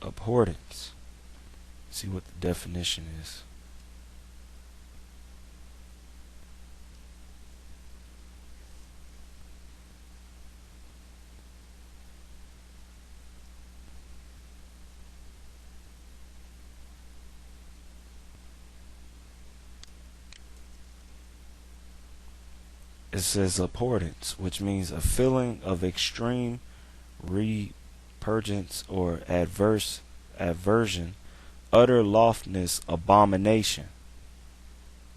abhorrence. See what the definition is. It says abhorrence, which means a feeling of extreme repugnance or aversion, utter loftiness, abomination.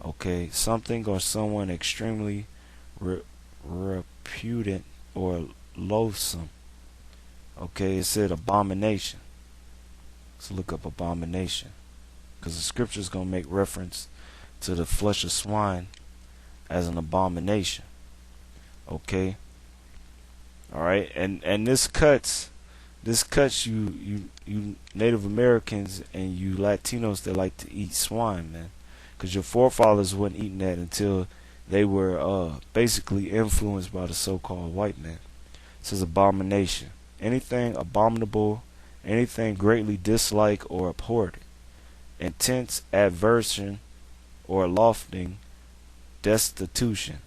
Okay, something or someone extremely repugnant or loathsome. Okay, it said abomination. Let's look up abomination, because the scripture is going to make reference to the flesh of swine as an abomination. Okay, all right, and this cuts you Native Americans and you Latinos that like to eat swine, man, because your forefathers weren't eating that until they were basically influenced by the so-called white man. It says abomination, anything abominable, anything greatly disliked or abhorred, intense aversion or lofting destitution,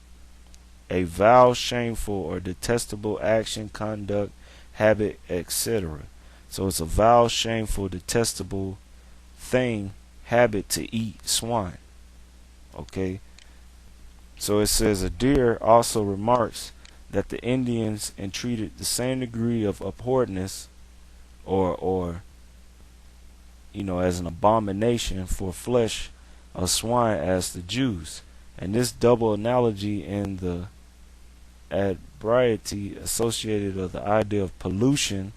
a vile, shameful, or detestable action, conduct, habit, etc. So it's a vile, shameful, detestable thing, habit to eat swine. Okay? So it says a deer also remarks that the Indians entreated the same degree of abhorrence or as an abomination for flesh of swine as the Jews. And this double analogy in the adbriety associated with the idea of pollution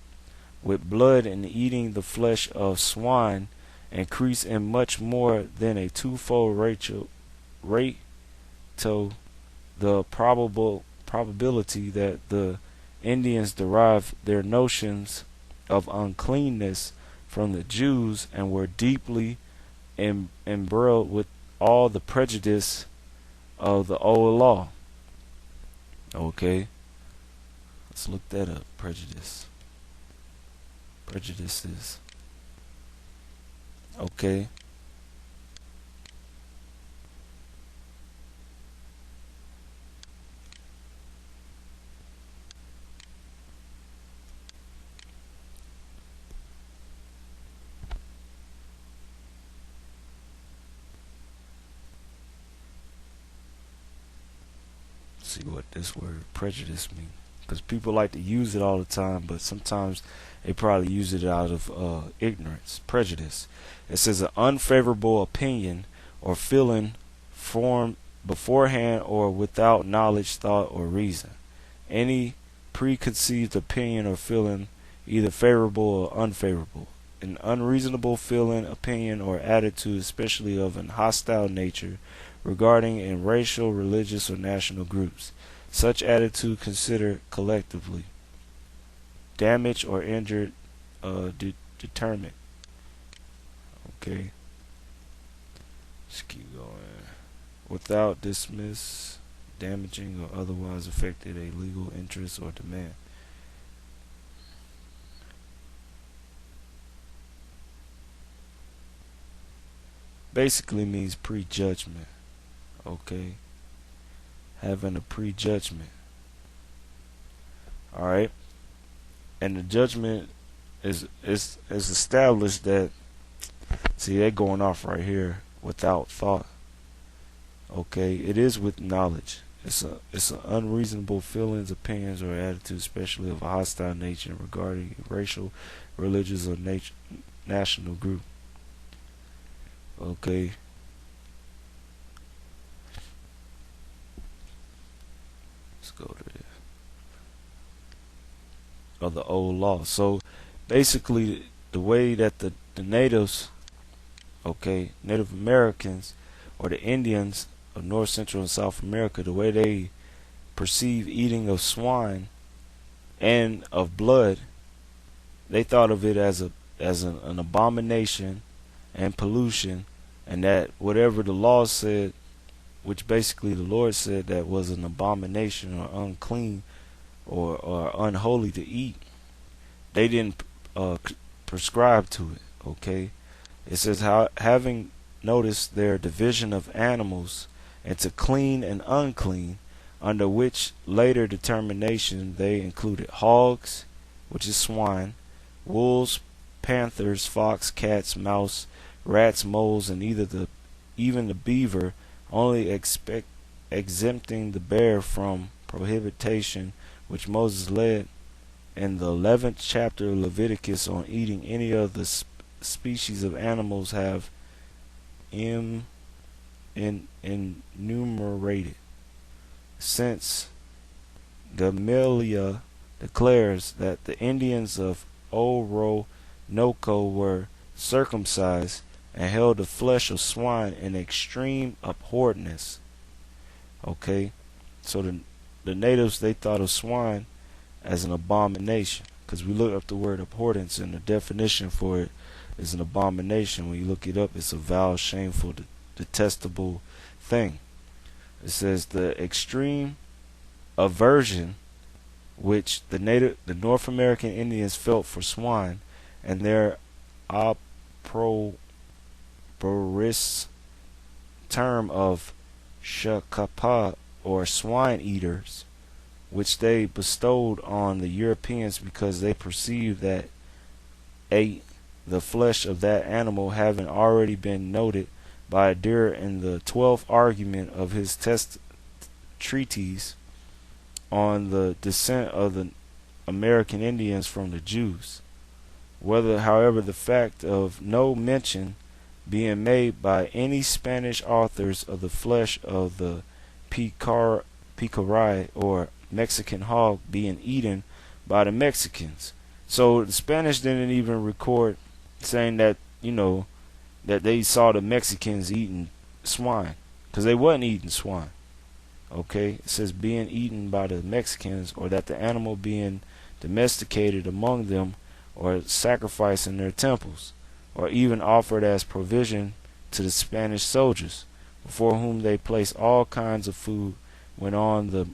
with blood and eating the flesh of swine increase in much more than a twofold rate to the probability that the Indians derived their notions of uncleanness from the Jews and were deeply embroiled with all the prejudice of the old law. Okay, let's look that up. Prejudices. Okay. See what this word prejudice means, because people like to use it all the time, but sometimes they probably use it out of ignorance. Prejudice. It says an unfavorable opinion or feeling formed beforehand or without knowledge, thought, or reason. Any preconceived opinion or feeling, either favorable or unfavorable. An unreasonable feeling, opinion, or attitude, especially of an hostile nature, regarding in racial, religious, or national groups. Such attitude considered collectively damage or injured determined. Okay, let's keep going. Without dismiss, damaging, or otherwise affected a legal interest or demand. Basically means prejudgment. Okay, having a prejudgment. All right, and the judgment is established that. See, they're going off right here without thought. Okay, it is with knowledge. It's an unreasonable feelings, opinions, or attitudes, especially of a hostile nature regarding racial, religious, or national group. Okay. Let's go to this. Of the old law. So basically, the way that the natives, okay, Native Americans, or the Indians of North, Central, and South America, the way they perceive eating of swine and of blood, they thought of it as an abomination and pollution, and that whatever the law said, which basically the Lord said that was an abomination or unclean or unholy to eat, they didn't prescribed to it. Okay, it says, how having noticed their division of animals into clean and unclean, under which later determination they included hogs, which is swine, wolves, panthers, fox, cats, mouse, rats, moles, and even the beaver, only exempting the bear from prohibition, which Moses laid in the 11th chapter of Leviticus on eating any of the species of animals have enumerated. Since Gamaliel declares that the Indians of Orinoco were circumcised and held the flesh of swine in extreme abhorrence. Okay, so the natives, they thought of swine as an abomination, because we look up the word abhorrence, and the definition for it is an abomination. When you look it up, it's a vile, shameful, detestable thing. It says the extreme aversion which the North American Indians felt for swine and their opprobrious term of shakapa, or swine eaters, which they bestowed on the Europeans because they perceived that ate the flesh of that animal, having already been noted by Adair in the 12th argument of his treatise on the descent of the American Indians from the Jews. Whether, however, the fact of no mention being made by any Spanish authors of the flesh of the pecarai, or Mexican hog, being eaten by the Mexicans. So the Spanish didn't even record saying that, that they saw the Mexicans eating swine, because they wasn't eating swine. Okay, it says being eaten by the Mexicans, or that the animal being domesticated among them, or sacrificed in their temples, or even offered as provision to the Spanish soldiers, before whom they placed all kinds of food when on the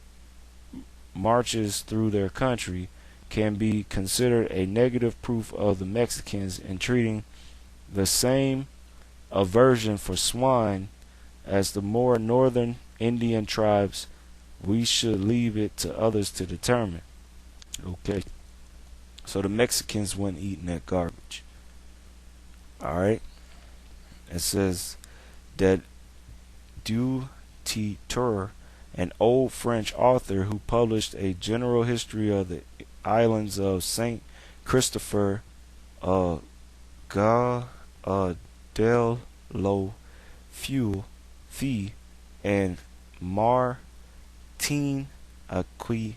marches through their country, can be considered a negative proof of the Mexicans in treating the same aversion for swine as the more northern Indian tribes. We should leave it to others to determine. Okay, so the Mexicans weren't eating that garbage. Alright, it says that Dutetur, an old French author who published a general history of the islands of Saint Christopher, del lo Fee, and Martin Acqui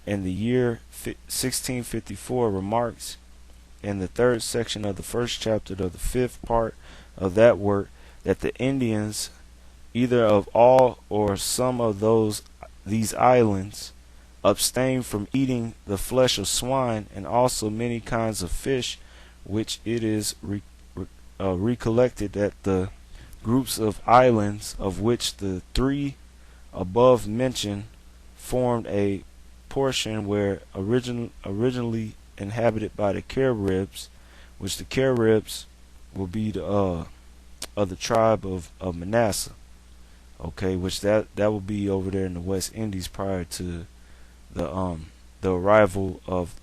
in the year 1654, remarks in the 3rd section of the 1st chapter of the 5th part of that work that the Indians, either of all or some of these islands, abstain from eating the flesh of swine, and also many kinds of fish, which it is recollected that the groups of islands, of which the 3 above mentioned formed a portion, were originally inhabited by the Caribs, which the Caribs will be the of the tribe of Manasseh. Okay, which that will be over there in the West Indies prior to the arrival of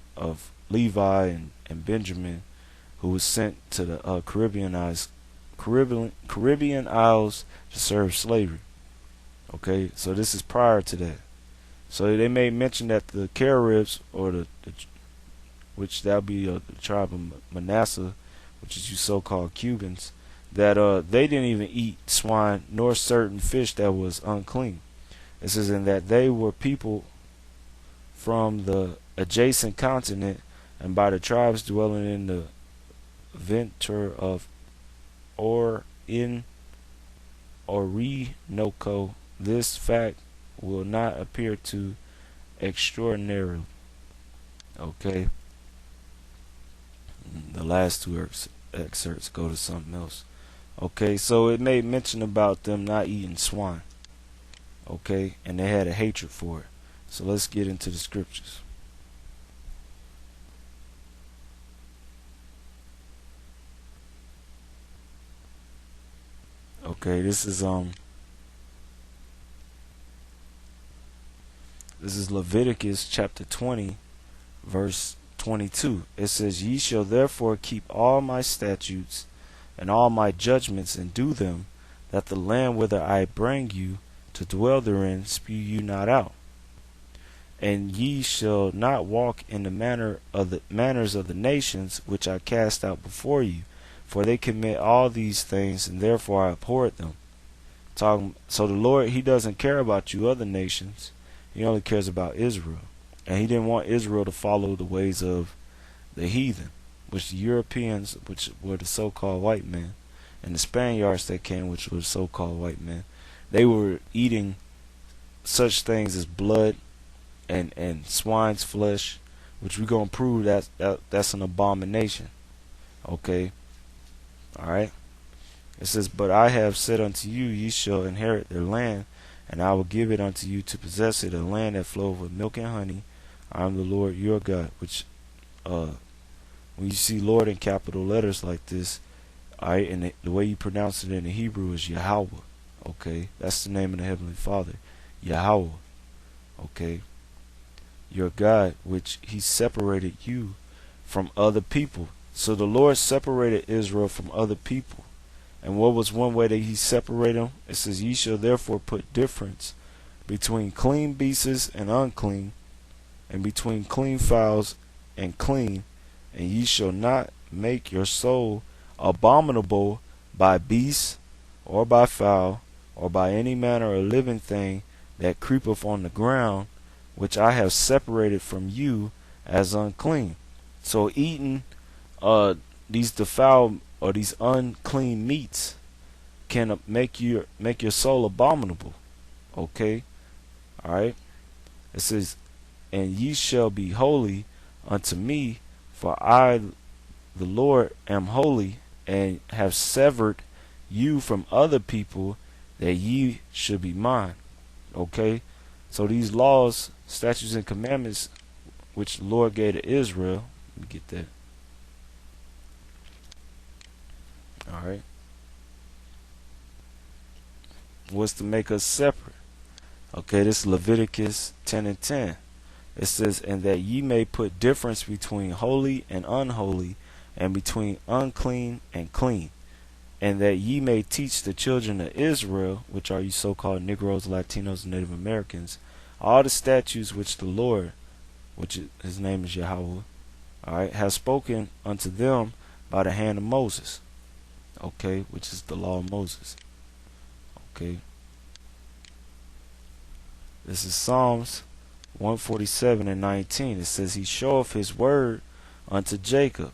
Levi and Benjamin, who was sent to the Caribbean Isles to serve slavery. Okay, so this is prior to that. So they may mention that the Caribs, or which that'll be the tribe of Manasseh, which is you so-called Cubans, that they didn't even eat swine nor certain fish that was unclean. It says in that they were people from the adjacent continent, and by the tribes dwelling in the venture of Orinoco. This fact will not appear too extraordinary. Okay, the last 2 excerpts go to something else. Okay, so it made mention about them not eating swine. Okay, and they had a hatred for it. So let's get into the scriptures. Okay, this is Leviticus chapter 20, verse 22. It says, "Ye shall therefore keep all my statutes and all my judgments, and do them, that the land whither I bring you to dwell therein spew you not out. And ye shall not walk in the manners of the nations which I cast out before you, for they commit all these things, and therefore I abhorred them." So the Lord, He doesn't care about you other nations. He only cares about Israel. And He didn't want Israel to follow the ways of the heathen, which the Europeans, which were the so-called white men, and the Spaniards that came, which were the so-called white men. They were eating such things as blood and swine's flesh, which we're going to prove that's an abomination. Okay? Alright? It says, "But I have said unto you, ye shall inherit their land, and I will give it unto you to possess it, a land that floweth with milk and honey. I am the Lord your God." Which, when you see Lord in capital letters like this, alright, and the way you pronounce it in the Hebrew is Yahweh. Okay? That's the name of the Heavenly Father. Yahweh. Okay? Your God, which He separated you from other people. So the Lord separated Israel from other people. And what was one way that He separated them? It says, "Ye shall therefore put difference between clean beasts and unclean, and between clean fowls and clean, and ye shall not make your soul abominable by beast, or by fowl, or by any manner of living thing that creepeth on the ground, which I have separated from you as unclean." So eating these defiled or these unclean meats can make your soul abominable. Okay? Alright? It says, "And ye shall be holy unto me, for I the Lord am holy, and have severed you from other people, that ye should be mine." Okay? So these laws, statutes, and commandments which the Lord gave to Israel, let me get that. Alright. Was to make us separate. Okay, this is Leviticus 10 and 10. It says, "And that ye may put difference between holy and unholy, and between unclean and clean. And that ye may teach the children of Israel," which are you so-called Negroes, Latinos, Native Americans, "all the statutes which the Lord," which His name is Yahweh, alright, "has spoken unto them by the hand of Moses." Okay, which is the law of Moses. Okay. This is Psalms 147 and 19. It says, "He showeth His word unto Jacob,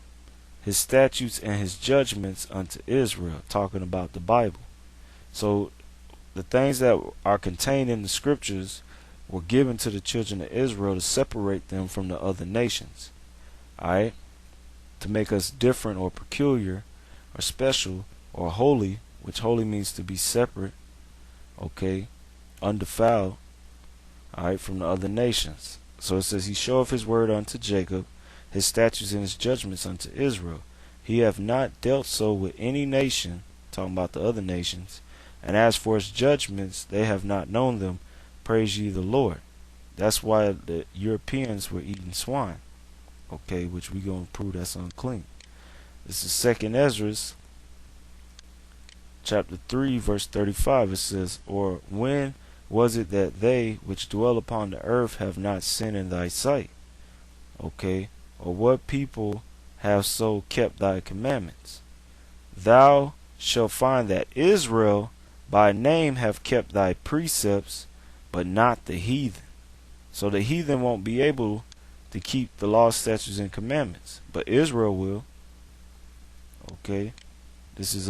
His statutes and His judgments unto Israel," talking about the Bible. So the things that are contained in the scriptures were given to the children of Israel to separate them from the other nations. Alright? To make us different or peculiar or special or holy, which holy means to be separate, okay, undefiled, alright, from the other nations. So it says, "He showeth His word unto Jacob, His statutes and His judgments unto Israel. He hath not dealt so with any nation," talking about the other nations, "and as for His judgments, they have not known them. Praise ye the Lord." That's why the Europeans were eating swine, okay, which we going to prove that's unclean. This is 2nd Ezra chapter 3 verse 35. It says, "Or when was it that they which dwell upon the earth have not sinned in thy sight?" Okay. "Or what people have so kept thy commandments? Thou shalt find that Israel by name have kept thy precepts, but not the heathen." So the heathen won't be able to keep the law, statutes, and commandments, but Israel will. Okay. This is